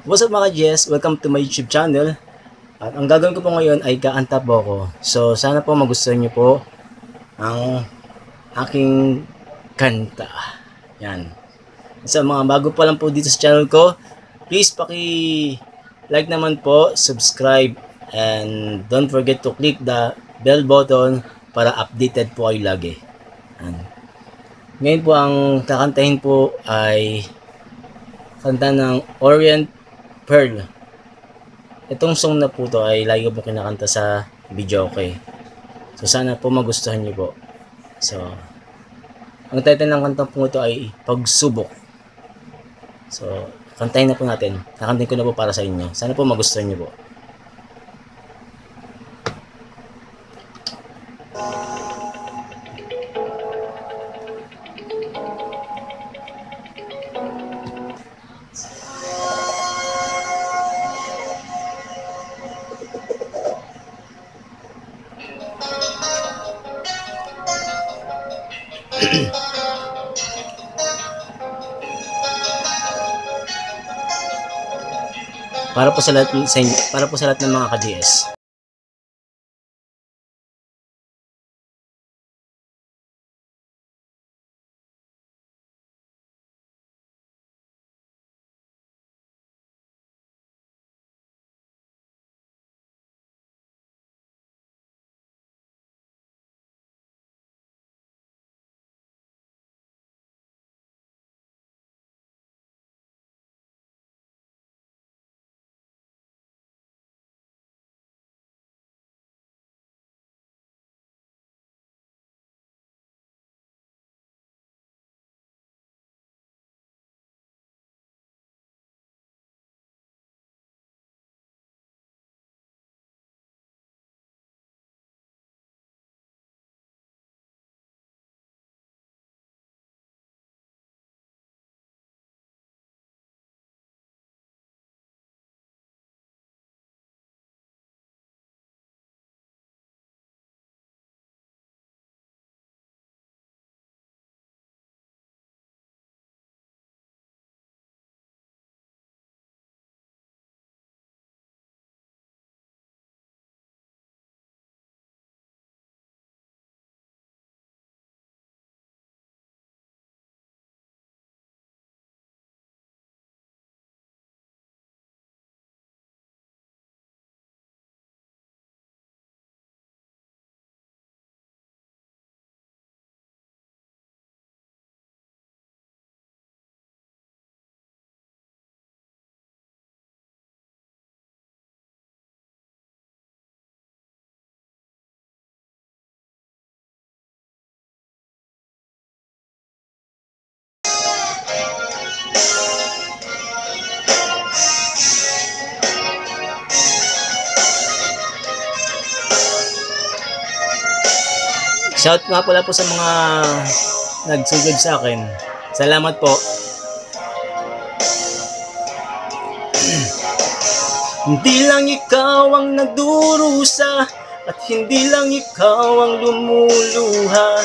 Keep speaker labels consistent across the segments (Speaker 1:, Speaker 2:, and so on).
Speaker 1: What's up mga Jess? Welcome to my YouTube channel. At ang gagawin ko po ngayon ay kaanta po ako. So sana po magustuhan niyo po ang aking kanta. Yan. Sa mga bago pa lang po dito sa channel ko, please like naman po, subscribe, and don't forget to click the bell button para updated po kayo lagi. Yan. Ngayon po ang kakantahin po ay kanta ng Orient Pearl. Itong song na po to ay lagi ko po kinakanta sa video, okay. So sana po magustuhan niyo po. So ang title ng kanta po ito ay Pagsubok. So kantahin na po natin. Kakantahin ko na po para sa inyo. Sana po magustuhan niyo po. Para po sa lahat ng mga ka-GS. Shout nga pala po sa mga nagsugod sa akin. Salamat po. Hindi lang ikaw ang nagdurusa at hindi lang ikaw ang lumuluha.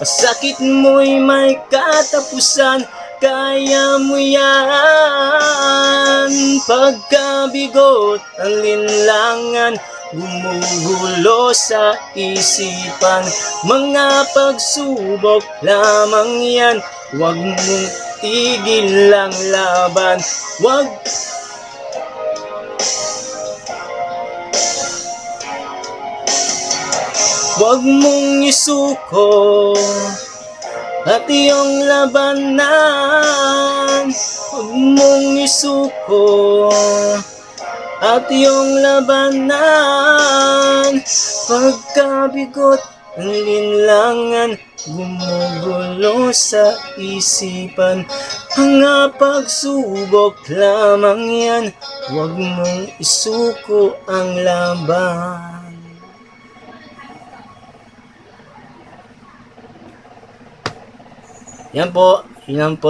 Speaker 1: Pasakit mo'y may katapusan, kaya mo yan. Pagkabigot ang linlangan, gumugulo sa isipan. Mga pagsubok lamang yan, huwag mong tigil ang laban. Huwag mong isuko at iyong labanan. Huwag mong isuko at iyong labanan. Pagkabigot ang linlangan, gumugulo sa isipan. Mga pagsubok lamang yan, huwag mong isuko ang laban. Yan po,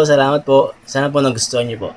Speaker 1: salamat po. Sana po nagustuhan niyo po.